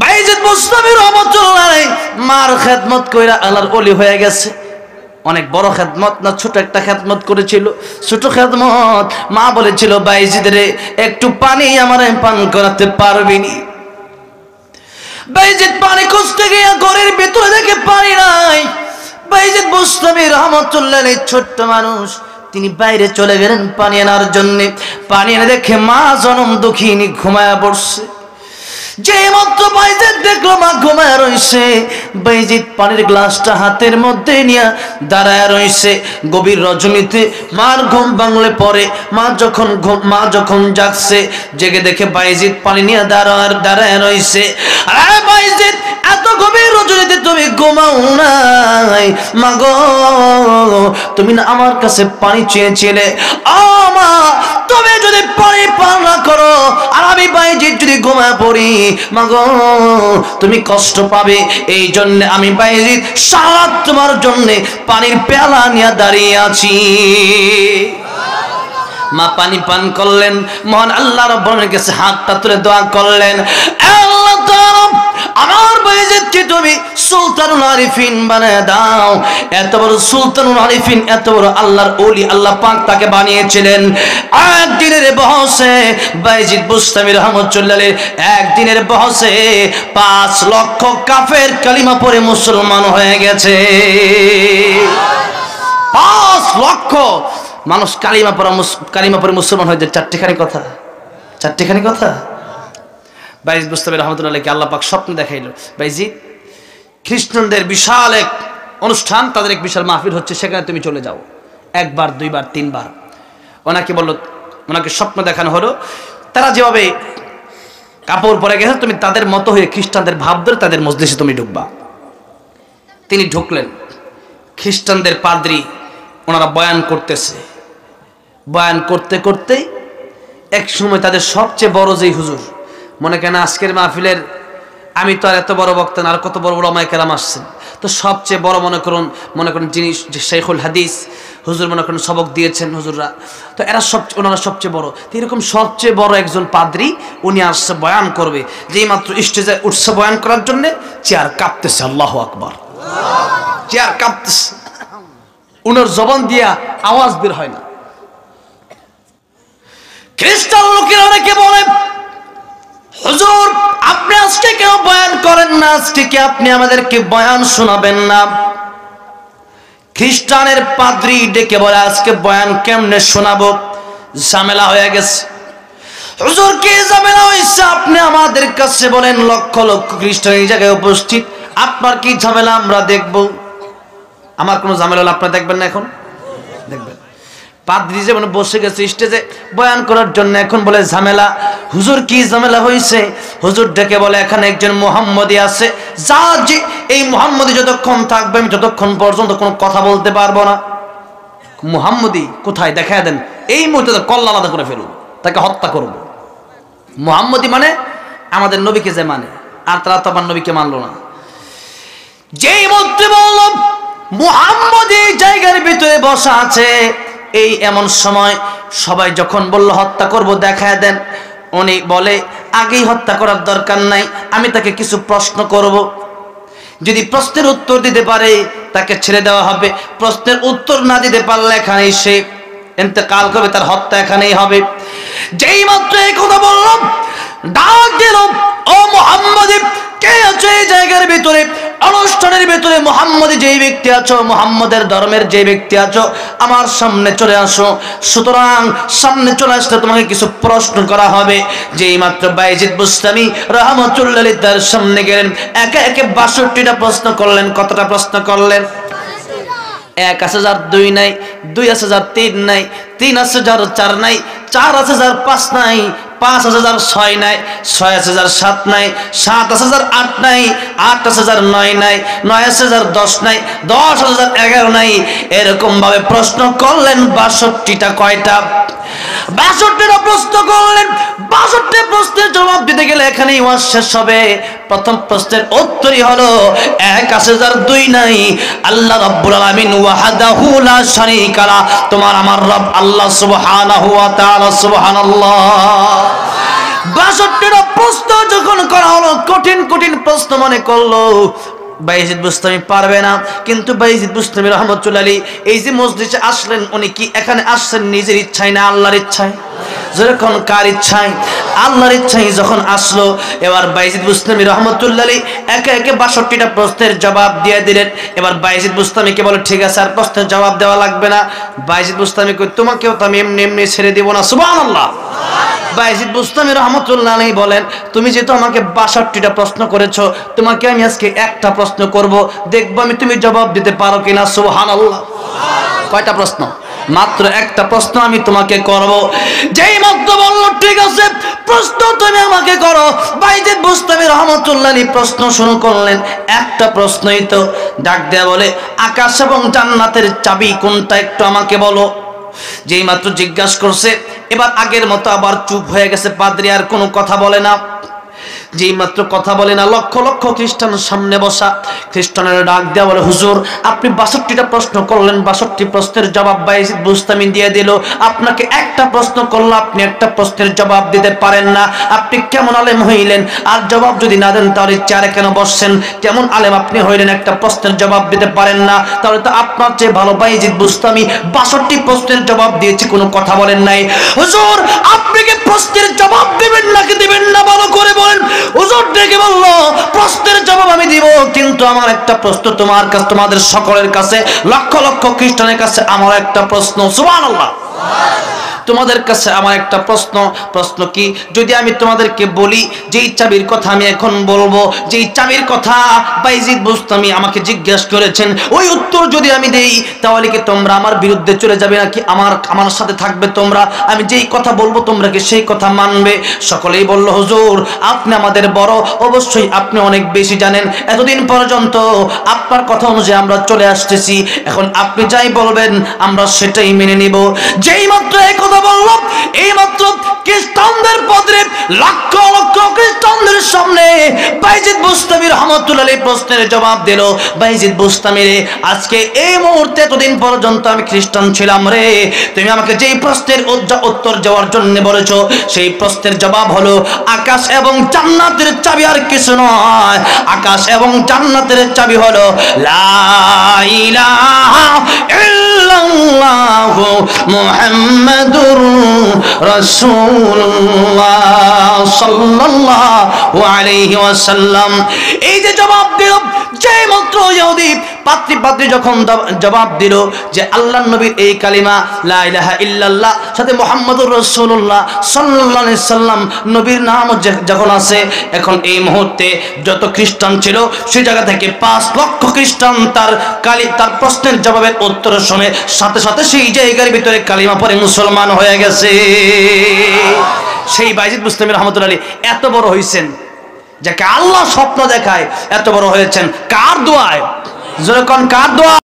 বাইজিদ বুস্তামি রাহমাতুল্লাহ আলাইহি মার খেদমত কইরা আল্লাহর ওলি হয়ে গেছে। অনেক বড় খেদমত না, ছোট একটা খেদমত করেছিল। ছোট খেদমত। মা বলেছিল, বাইজিদ রে একটু পানি আমারে পান করাতে পারবি নি? বাইজিদ পানি খুঁজতে গিয়ে ঘরের ভিতরে দেখে পানি নাই। বাইজিদ বুস্তামি রাহমাতুল্লাহ আলাইহি ছোট্ট মানুষ, তিনি বাইরে চলে গেলেন পানি আনার জন্য। পানি এনে দেখে মা জনম দুঃখিনী ঘুমায়া পড়ছে। যে মাত্র বাইজিদ দেখলো মা ঘুমায় রইছে, বাইজিদ পানির গ্লাসটা হাতের মধ্যে নিয়ে দাঁড়ায় রইছে। গভীর রজনীতে মার ঘুম ভাঙলে পরে মা যখন জাগছে, জেগে দেখে বাইজিদ পানি নিয়ে দাঁড়ায় রইছে। আরে বাইজিদ, এত গভীর রজনীতে তুমি ঘুমাও নাই? মা গো, তুমি না আমার কাছে পানি চেয়েছিলে। ও মা, তুমি যদি পানি পান না করো আর আমি বাইজিদ যদি ঘুমায় পড়ি, মাগো তুমি কষ্ট পাবে। এই জন্য আমি বাইজিদ সারা তোমার জন্য পানির পেয়ালা নিয়ে দাঁড়িয়ে আছি। মা পানি পান করলেন, মহান আল্লাহ রাব্বুল কাছে হাতটা তুলে দোয়া করলেন, আল্লাহ তাআলা আমার বাইজিদকে তুমি সুলতানুল আরিফিন বানায় দাও। এত বড় সুলতানুল আরিফিন, এত বড় আল্লাহর ওলি আল্লাহ পাক তাকে বানিয়েছিলেন। একদিনের বহসে বাইজিদ বুস্তামি রাহমাতুল্লাহ আলাইহি একদিনের বহসে 5 লক্ষ কাফের কালিমা পড়ে মুসলমান হয়ে গেছে। 5 লক্ষ মানুষ কালিমা পড়ে মুসলমান হয়ে যায়। চারটিখানি কথা। বাইজিদ বুস্তামি রাহমাতুল্লাহ আলাইহি আল্লাহ পাক স্বপ্ন দেখাইল, বাইজিদ খ্রিস্টানদের বিশাল এক অনুষ্ঠান, তাদের এক বিশাল মাহফিল হচ্ছে, সেখানে তুমি চলে যাও। 1 বার 2 বার 3 বার ওনাকে স্বপ্ন দেখানো হলো। তারা যেভাবে কাপড় পরে গেছে, তুমি তাদের মতো হয়ে খ্রিস্টানদের ভাব ধরে তাদের মজলিসে তুমি ঢুকবা। তিনি ঢুকলেন। খ্রিস্টানদের পাদ্রী ওনারা বয়ান করতেছে। বয়ান করতে করতে এক সময় তাদের সবচেয়ে বড় যেই হুজুর, মনে করেন আজকের মাহফিলের আমি তো আর এত বড় বক্তা না, আর কত বড় বড় ওলামায়ে কেরাম আসছেন, তো সবচেয়ে বড় মনে করুন যিনি শেখুল হাদিস হুজুর মনে করেন সবক দিয়েছেন হুজুররা, তো ওনারা সবচেয়ে বড়। তো এরকম সবচেয়ে বড় একজন পাদ্রী উনি আসছে বয়ান করবে। যেই মাত্র স্টেজে উঠছে বয়ান করার জন্য, চেয়ার কাঁপতেছে। আল্লাহু আকবার। চেয়ার কাঁপতেছে, উনার জবান দিয়া আওয়াজ বের হয় না। খ্রিস্টান লোকেরা অনেকে বলে, হুজুর আপনি আজকে কেন বয়ান করেন না? আজকে কি আপনি আমাদেরকে বয়ান শোনাবেন না? খ্রিস্টানের পাদ্রী ডেকে বলে, আজকে বয়ান কেমনে শোনাবো? ঝামেলা হয়ে গেছে। হুজুর কি ঝামেলা হয়েছে আপনি আমাদের কাছে বলেন? লক্ষ লক্ষ খ্রিস্টান এই জায়গায় উপস্থিত, আপনার কি ঝামেলা আমরা দেখব? আমার কোনো ঝামেলা হলে আপনারা দেখবেন না? এখন দেখবেন। পাদ্রী যেমন বসে গেছে স্টেজে বয়ান করার জন্য, এখন বলে ঝামেলা। হুজুর কি ঝামেলা হয়েছে? হুজুর ডেকে বলে, এখানে একজন মুহাম্মদী আছে, যে এই মুহাম্মদী যতক্ষণ থাকবে আমি ততক্ষণ পর্যন্ত কোনো কথা বলতে পারবো না। মুহাম্মদী কোথায়? দেখায় দেন, এই মুহূর্তে কল্লা আলাদা করে ফেলুন, তাকে হত্যা করব। মুহাম্মদী মানে আমাদের নবীকে যে মানে, আর তারা তো আমার নবীকে মানলো না। যেই মধ্যে বলল মুহাম্মদী জায়গার ভিতরে বসা আছে, এই এমন সময় সবাই যখন বলল হত্যা করব, দেখায় দেন, উনি বলে আগেই হত্যা করার দরকার নাই, আমি তাকে কিছু প্রশ্ন করব, যদি প্রশ্নের উত্তর দিতে পারে তাকে ছেড়ে দেওয়া হবে, প্রশ্নের উত্তর না দিতে পারলে এখানেই সে ইন্তেকাল করবে, তার হত্যা এখানেই হবে। যেই মাত্র এই কথা বললাম, ডাক দিল, ও মুহাম্মদী কে আছে এই জায়গার ভিতরে, অনুষ্ঠানের ভিতরে? মুহাম্মদী যেই ব্যক্তি আছো, মুহাম্মদের ধর্মের যে ব্যক্তি আছো, আমার সামনে চলে আসো। সুতরাং সামনে চলে আসলে তোমাকে কিছু প্রশ্ন করা হবে। যেই মাত্র বাইজিদ বুস্তামি রাহমাতুল্লাহ আলাইহি তার সামনে গেলেন, একে একে ৬২টা প্রশ্ন করলেন। কতটা প্রশ্ন করলেন? ১ আছে যার ২ নাই, ২ আছে যার ৩ নাই, ৩ আছে যার ৪ নাই, ৪ আছে যার ৫ নাই, ৫ আছে যার ৬ নাই, ৬ আছে যার ৭ নাই, ৭ আছে যার ৮ নাই, ৮ আছে যার ৯ নাই, ৯ আছে যার ১০ নাই, ১০ আছে যার ১১ নাই। এরকম ভাবে প্রশ্ন করলেন। ৬২টা কয়টা? ৬২টা প্রশ্ন করলেন। ৬২ প্রশ্নের জবাব দিতে গেলে এখানেই ওয়াজ শেষ হবে। প্রথম প্রশ্নের উত্তরই হলো ১ আছে যার ২ নাই, আল্লাহ রাব্বুল আলামিন ওয়াহদাহু লা শারীকা লা, তোমার আমার রব আল্লাহ সুবহানাহু ওয়া তাআলা, সুবহানাল্লাহ। 62টা প্রশ্ন যখন করা হলো, কঠিন কঠিন প্রশ্ন মনে করলো বাইজিদ বুস্তামি পারবে না। কিন্তু বাইজিদ বুস্তামি রহমতুল্লাহ আলাইহি এই যে মসজিদে আসলেন, উনি কি এখানে আসছেন নিজের ইচ্ছায় না আল্লাহর ইচ্ছায়? যখন কার ইচ্ছায়? আল্লাহর ইচ্ছায় যখন আসলো, এবার বাইজিদ বুস্তামি রহমতুল্লাহ আলাইহি একে একে 62টা প্রশ্নের জবাব দিয়ে দিলেন। এবার বাইজিদ বুস্তামিকে বলে, ঠিক আছে আর প্রশ্নের জবাব দেওয়া লাগবে না। বাইজিদ বুস্তামি কই, তোমাকেও তো আমি এমনি এমনি ছেড়ে দেব না। সুবহানাল্লাহ। বাইজিদ বুস্তামি রহমতুল্লাহ আলাইহি বলেন, তুমি যেহেতু আমাকে 62টা প্রশ্ন করেছো, তোমাকে আমি আজকে একটা প্রশ্ন করব, দেখবো আমি তুমি জবাব দিতে পারো কিনা। সুবহানাল্লাহ। কয়টা প্রশ্ন? মাত্র একটা প্রশ্ন আমি তোমাকে করব। যেই মাত্র বললো ঠিক আছে প্রশ্ন তুমি আমাকে করো, বাইজিদ বুস্তামি রহমতুল্লাহ আলাইহি প্রশ্ন শুরু করলেন। একটা প্রশ্নই তো। ডাক দেয়া বলে, আকাশ এবং জান্নাতের চাবি কোনটা একটু আমাকে বলো। যেই মাত্র জিজ্ঞাসা করছে, এবার আগের মতো আবার চুপ হয়ে গেছে পাদ্রী, আর কোনো কথা বলে না। যেই মাত্র কথা বলে না, লক্ষ লক্ষ খ্রিস্টানের সামনে বসা খ্রিস্টানের ডাক দেওয়া বলে, হুজুর আপনি 62টা প্রশ্ন করলেন, 62 প্রশ্নের জবাব বাইজিদ বুস্তামি দিয়ে দিল। আপনাকে একটা প্রশ্ন করলো, আপনি একটা প্রশ্নের জবাব দিতে পারেন না। আপনি কেমন আলেম হইলেন? আর জবাব যদি না দেন তাহলে চেয়ারে কেন বসছেন? কেমন আলেম আপনি হইলেন, একটা প্রশ্নের জবাব দিতে পারেন না? তাহলে তো আপনার চেয়ে ভালো বাইজিদ বুস্তামি 62 প্রশ্নের জবাব দিয়েছে, কোনো কথা বলেন নাই। হুজুর আপনি কি প্রশ্নের জবাব দিবেন নাকি দিবেন না ভালো করে বলেন। হুজুর ডেকে বলল, প্রশ্নের জবাব আমি দিব, কিন্তু আমার একটা প্রশ্ন তোমার কাছে, তোমাদের সকলের কাছে, লক্ষ লক্ষ খ্রিস্টানের কাছে আমার একটা প্রশ্ন। সুবহানাল্লাহ। তোমাদের কাছে আমার একটা প্রশ্ন। প্রশ্ন কি? যদি আমি তোমাদেরকে বলি যেই চাবির কথা আমি এখন বলবো, যেই চাবির কথা বাইজিদ বুস্তামি আমাকে জিজ্ঞাসা করেছেন, ওই উত্তর যদি আমি দেই, তাহলে কি তোমরা আমার বিরুদ্ধে চলে যাবে নাকি আমার সাথে থাকবে তোমরা? আমি যেই কথা বলবো তোমরা কি সেই কথা মানবে? সকলেই বলল, হুজুর আপনি আমাদের বড়, অবশ্যই আপনি অনেক বেশি জানেন, এতদিন পর্যন্ত আপনার কথা অনুযায়ী আমরা চলে আসতেছি, এখন আপনি যাই বলবেন আমরা সেটাই মেনে নিব। যেই মাত্র এই কথা বলল, এই মাত্র খ্রিস্টানদের পদে লক্ষ লক্ষ খ্রিস্টানদের সামনে বাইজিদ বুস্তামি রহমতুল্লাহ আলাইহি প্রশ্নের জবাব দিল। বাইজিদ বুস্তামি রে, আজকে এই মুহূর্তে এতদিন পর্যন্ত আমি খ্রিস্টান ছিলাম রে, তুমি আমাকে যেই প্রশ্নের উত্তর দেওয়ার জন্য বলেছো, সেই প্রশ্নের জবাব হলো আকাশ এবং জান্নাতের চাবি, আর কিছু নয়। আকাশ এবং জান্নাতের চাবি হলো লা ইলাহা ইল্লাল্লাহু মুহাম্মাদুর রাসূলুল্লাহ সাল্লাল্লাহু আলাইহি ওয়াসাল্লাম। এই যে জবাব দিল, যে মাত্র ইহুদি পাত্রী যখন জবাব দিল যে আল্লাহর নবীর এই কালিমা লা ইলাহা ইল্লাল্লাহ সাথে মুহাম্মাদুর রাসূলুল্লাহ সাল্লাল্লাহু আলাইহি সাল্লাম নবীর নাম যখন আছে, এখন এই মুহূর্তে যত খ্রিস্টান ছিল সেই জায়গা থেকে 5 লক্ষ খ্রিস্টান তার প্রশ্নের জবাবের উত্তর শুনে সাথে সাথে সেই জায়গার ভিতরে কালিমা পড়ে মুসলমান হয়ে গেছে। সেই বাইজিদ বুস্তামি রহমতুল্লাহ আলাইহি এত বড় হয়েছেন, যাকে আল্লাহ স্বপ্ন দেখায় এত বড় হয়েছেন কার দোয়ায়? যখন কার দোয়া?